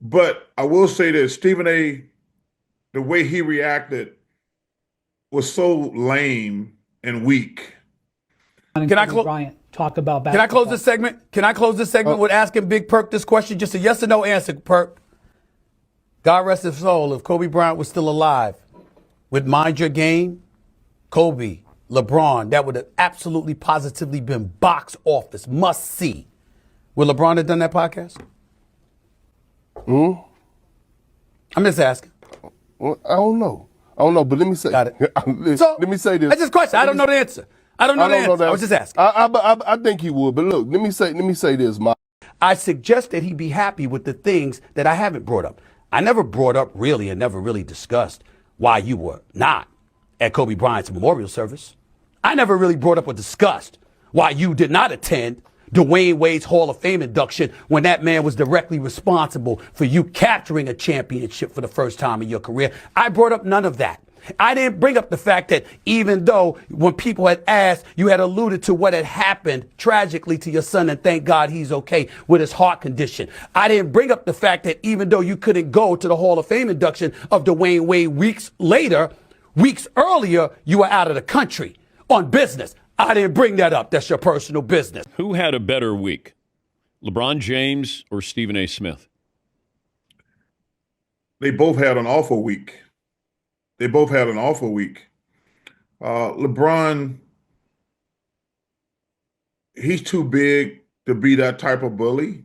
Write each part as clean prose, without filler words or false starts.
But I will say that Stephen A, the way he reacted was so lame and weak. And Can I Kobe close? Bryant talk about Can I close basketball. this segment? Can I close this segment Oh, with asking Big Perk this question? Just a yes or no answer, Perk. God rest his soul. If Kobe Bryant was still alive, would Mind Your Game, Kobe, LeBron, that would have absolutely positively been box office, must see. Would LeBron have done that podcast? I'm just asking. well, I don't know. I don't know, but let me say. Got it. So let me say this. that's just a question. I don't know the answer. I don't know I the don't know answer. that. I was just asking. I think he would, but look, let me say this. I suggest that he be happy with the things that I haven't brought up. I never brought up really and never really discussed why you were not at Kobe Bryant's memorial service. I never really brought up or discussed why you did not attend Dwayne Wade's Hall of Fame induction when that man was directly responsible for you capturing a championship for the first time in your career. I brought up none of that. I didn't bring up the fact that even though when people had asked, you had alluded to what had happened tragically to your son, and thank God he's okay with his heart condition. I didn't bring up the fact that even though you couldn't go to the Hall of Fame induction of Dwayne Wade weeks earlier, you were out of the country on business. I didn't bring that up. That's your personal business. Who had a better week, LeBron James or Stephen A. Smith? They both had an awful week. They both had an awful week. LeBron, he's too big to be that type of bully.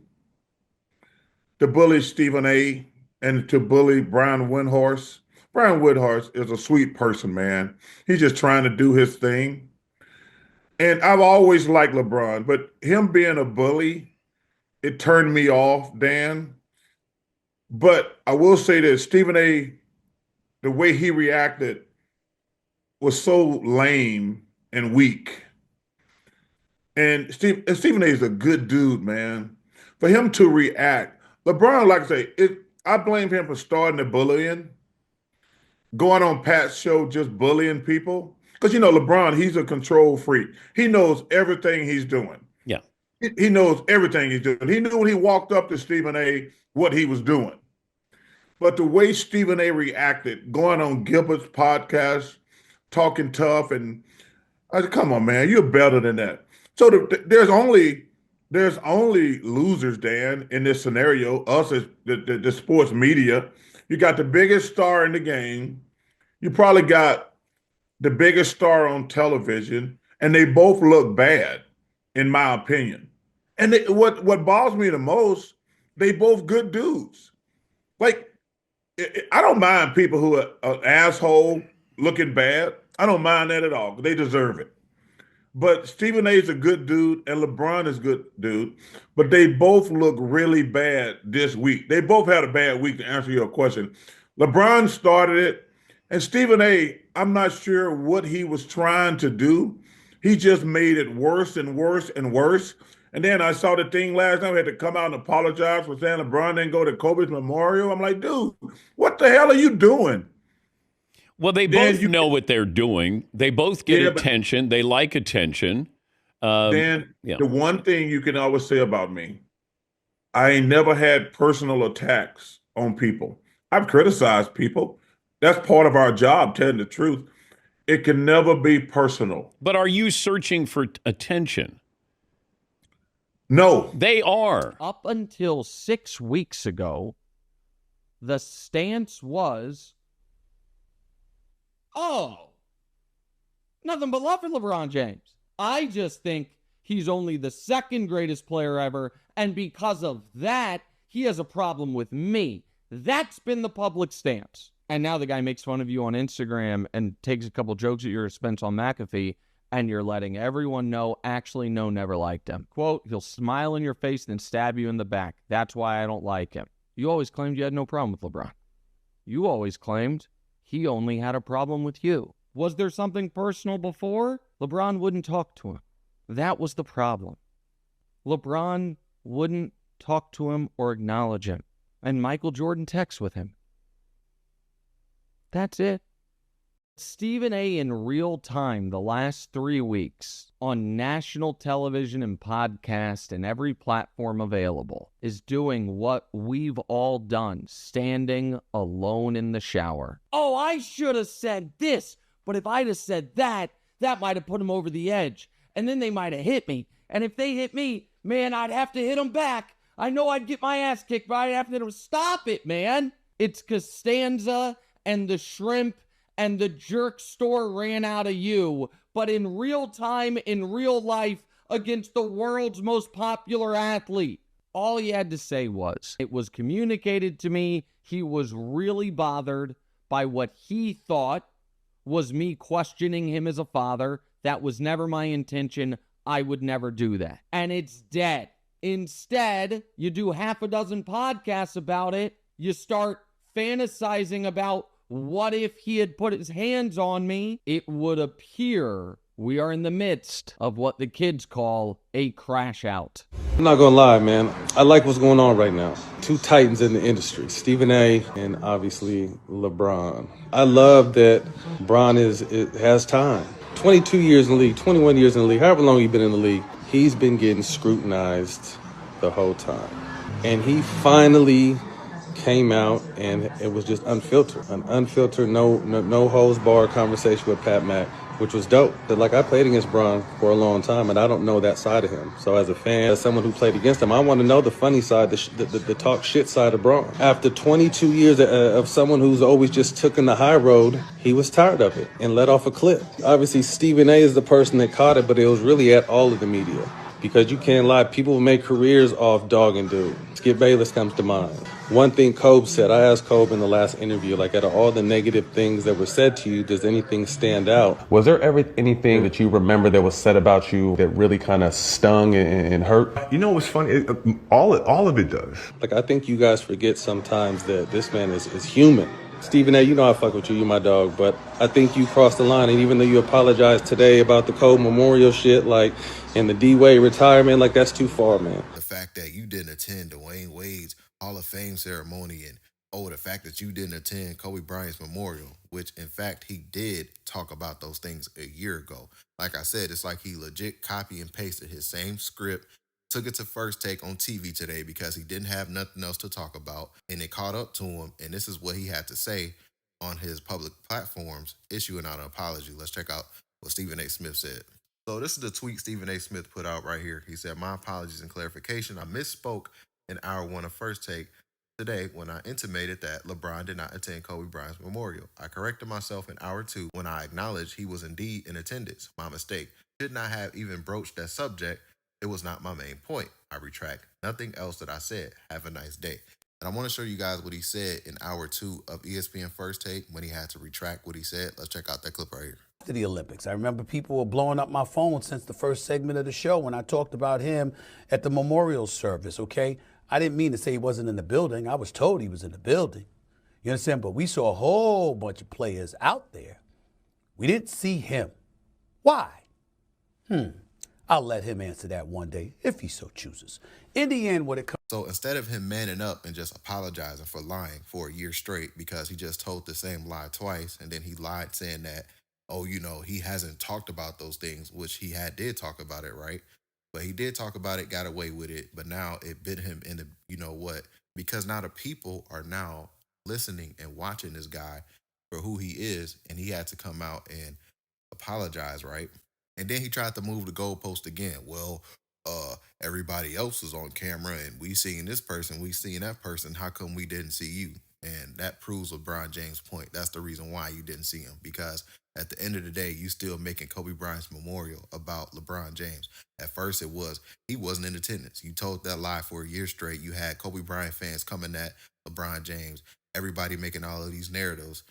To bully Stephen A. and to bully Brian Windhorst. Brian Windhorst is a sweet person, man. He's just trying to do his thing. And I've always liked LeBron, but him being a bully, it turned me off, Dan. But I will say this, Stephen A., the way he reacted was so lame and weak. And Stephen A is a good dude, man. For him to react, LeBron, like I say, I blame him for starting the bullying, going on Pat's show just bullying people. Because LeBron, he's a control freak. He knows everything he's doing. Yeah. He knows everything he's doing. He knew when he walked up to Stephen A what he was doing. But the way Stephen A reacted, going on Gilbert's podcast, talking tough, and I said, "Come on, man, you're better than that." So there's only losers, Dan, in this scenario. Us as the sports media. You got the biggest star in the game. You probably got the biggest star on television, and they both look bad, in my opinion. And what bothers me the most, they both good dudes. Like I don't mind people who are an asshole looking bad. I don't mind that at all. They deserve it. But Stephen A is a good dude and LeBron is a good dude. But they both look really bad this week. They both had a bad week to answer your question. LeBron started it, and Stephen A, I'm not sure what he was trying to do. He just made it worse and worse and worse. And then I saw the thing last night. We had to come out and apologize for saying LeBron didn't go to Kobe's memorial. I'm like, dude, what the hell are you doing? Well, they Dan, both you know what they're doing. They both get Yeah, but attention. They like attention. Dan, Yeah. the one thing you can always say about me, I ain't never had personal attacks on people. I've criticized people. That's part of our job, telling the truth. It can never be personal. But are you searching for attention? No. They are. Up until 6 weeks ago, the stance was, oh, nothing but love for LeBron James. I just think he's only the second greatest player ever, and because of that, he has a problem with me. That's been the public stance. And now the guy makes fun of you on Instagram and takes a couple jokes at your expense on McAfee, and you're letting everyone know, actually, no, never liked him. Quote, he'll smile in your face and then stab you in the back. That's why I don't like him. You always claimed you had no problem with LeBron. You always claimed he only had a problem with you. Was there something personal before? LeBron wouldn't talk to him. That was the problem. LeBron wouldn't talk to him or acknowledge him. And Michael Jordan texts with him. That's it. Stephen A. in real time the last 3 weeks on national television and podcast and every platform available is doing what we've all done, standing alone in the shower. Oh, I should have said this, but if I'd have said that, that might have put him over the edge. And then they might have hit me. And if they hit me, man, I'd have to hit them back. I know I'd get my ass kicked, but I'd have to hit them. Stop it, man. It's Costanza and the shrimp and the jerk store ran out of you, but in real time, in real life, against the world's most popular athlete. All he had to say was, it was communicated to me he was really bothered by what he thought was me questioning him as a father. That was never my intention. I would never do that. And it's dead. Instead, you do half a dozen podcasts about it. You start fantasizing about what if he had put his hands on me. It would appear we are in the midst of what the kids call a crash out. I'm not gonna lie, man. I like what's going on right now. Two titans in the industry, Stephen A. and obviously LeBron. I love that Bron has time. 22 years in the league, 21 years in the league, however long he's been in the league, he's been getting scrutinized the whole time. And he finally came out and it was just unfiltered. An unfiltered, no holds barred conversation with Pat Mack, which was dope. But like, I played against Bron for a long time and I don't know that side of him. So as a fan, as someone who played against him, I want to know the funny side, the talk shit side of Bron. After 22 years of someone who's always just taken the high road, he was tired of it and let off a clip. Obviously, Stephen A. is the person that caught it, but it was really at all of the media. Because you can't lie, people make careers off dogging dude. Skip Bayless comes to mind. One thing Kobe said, I asked Kobe in the last interview, like, out of all the negative things that were said to you, does anything stand out? Was there ever anything that you remember that was said about you that really kind of stung and hurt? You know what's funny? All of it does. Like, I think you guys forget sometimes that this man is human. Stephen A., you know I fuck with you my dog, but I think you crossed the line, and even though you apologized today about the Kobe Memorial shit, like, and the D-Wade retirement, like, that's too far, man. The fact that you didn't attend Dwayne Wade's Hall of Fame ceremony, and the fact that you didn't attend Kobe Bryant's memorial, which in fact he did talk about those things a year ago. Like I said, it's like he legit copy and pasted his same script, took it to First Take on TV today because he didn't have nothing else to talk about, and it caught up to him, and this is what he had to say on his public platforms, issuing out an apology. Let's check out what Stephen A. Smith said. So this is the tweet Stephen A. Smith put out right here. He said, "My apologies and clarification. I misspoke in hour 1 of First Take today when I intimated that LeBron did not attend Kobe Bryant's memorial. I corrected myself in hour 2 when I acknowledged he was indeed in attendance. My mistake. Should not have even broached that subject. It was not my main point. I retract nothing else that I said. Have a nice day." And I want to show you guys what he said in hour 2 of ESPN First Take when he had to retract what he said. Let's check out that clip right here. To the Olympics. I remember people were blowing up my phone since the first segment of the show when I talked about him at the memorial service, okay? I didn't mean to say he wasn't in the building. I was told he was in the building. You understand? But we saw a whole bunch of players out there. We didn't see him. Why? I'll let him answer that one day if he so chooses. In the end, what it comes. So instead of him manning up and just apologizing for lying for a year straight because he just told the same lie twice, and then he lied saying that, oh, he hasn't talked about those things, which he did talk about it, right? But he did talk about it, got away with it, but now it bit him in the, because now the people are now listening and watching this guy for who he is, and he had to come out and apologize, right? And then he tried to move the goalpost again. Well, everybody else was on camera, and we seen this person, we seen that person. How come we didn't see you? And that proves LeBron James' point. That's the reason why you didn't see him, because at the end of the day, you still making Kobe Bryant's memorial about LeBron James. At first, it was he wasn't in attendance. You told that lie for a year straight. You had Kobe Bryant fans coming at LeBron James. Everybody making all of these narratives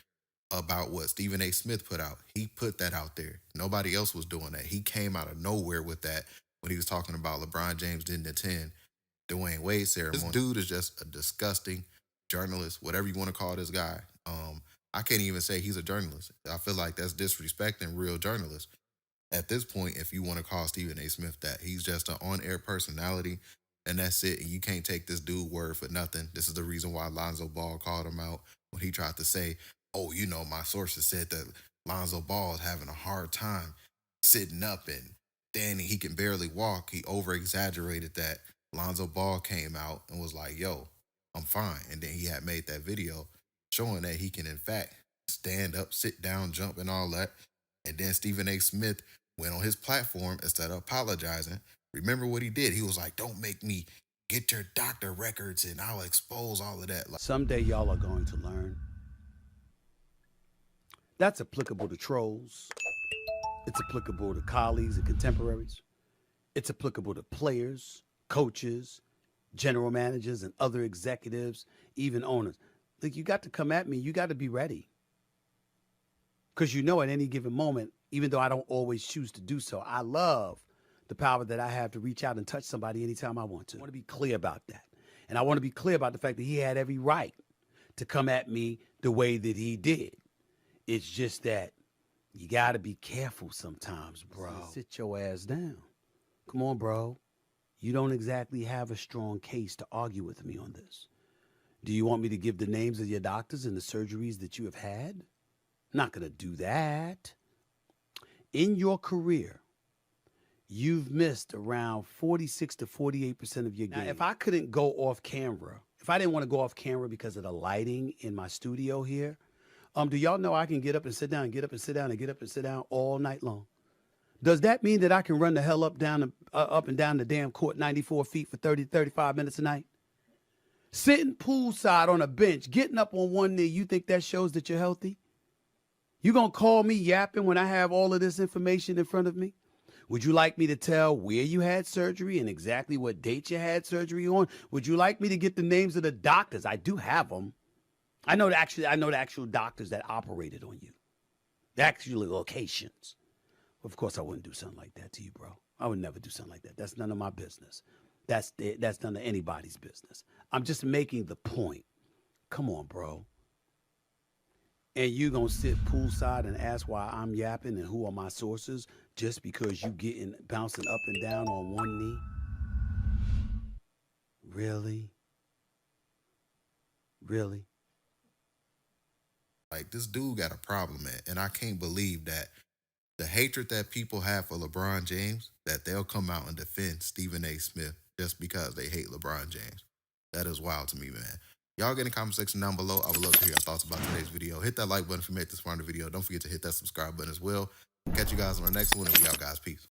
about what Stephen A. Smith put out. He put that out there. Nobody else was doing that. He came out of nowhere with that when he was talking about LeBron James didn't attend Dwayne Wade's ceremony. This dude is just a disgusting journalist, whatever you want to call this guy. I can't even say he's a journalist. I feel like that's disrespecting real journalists. At this point, if you want to call Stephen A. Smith that, he's just an on-air personality, and that's it. And you can't take this dude word for nothing. This is the reason why Lonzo Ball called him out when he tried to say, oh, my sources said that Lonzo Ball is having a hard time sitting up and standing. He can barely walk. He over exaggerated that. Lonzo Ball came out and was like, yo, I'm fine. And then he had made that video showing that he can, in fact, stand up, sit down, jump, and all that. And then Stephen A. Smith went on his platform instead of apologizing. Remember what he did? He was like, don't make me get your doctor records and I'll expose all of that. Someday y'all are going to learn. That's applicable to trolls. It's applicable to colleagues and contemporaries. It's applicable to players, coaches, general managers, and other executives, even owners. Like, you got to come at me. You got to be ready. Because you know at any given moment, even though I don't always choose to do so, I love the power that I have to reach out and touch somebody anytime I want to. I want to be clear about that. And I want to be clear about the fact that he had every right to come at me the way that he did. It's just that you got to be careful sometimes, bro. Sit your ass down. Come on, bro. You don't exactly have a strong case to argue with me on this. Do you want me to give the names of your doctors and the surgeries that you have had? I'm not going to do that. In your career, you've missed around 46 to 48% of your games. Now, if I couldn't go off camera, if I didn't want to go off camera because of the lighting in my studio here, do y'all know I can get up and sit down and get up and sit down and get up and sit down all night long? Does that mean that I can run the hell up and down the damn court 94 feet for 30, 35 minutes a night? Sitting poolside on a bench, getting up on one knee, you think that shows that you're healthy? You gonna call me yapping when I have all of this information in front of me? Would you like me to tell where you had surgery and exactly what date you had surgery on? Would you like me to get the names of the doctors? I do have them. I know the actual doctors that operated on you. The actual locations. Of course, I wouldn't do something like that to you, bro. I would never do something like that. That's none of my business. That's none of anybody's business. I'm just making the point. Come on, bro. And you gonna sit poolside and ask why I'm yapping and who are my sources just because you bouncing up and down on one knee? Really? Really? Like, this dude got a problem, man. And I can't believe that the hatred that people have for LeBron James, that they'll come out and defend Stephen A. Smith just because they hate LeBron James. That is wild to me, man. Y'all get in the comment section down below. I would love to hear your thoughts about today's video. Hit that like button if you made this far in the video. Don't forget to hit that subscribe button as well. Catch you guys on the next one, and we out, guys. Peace.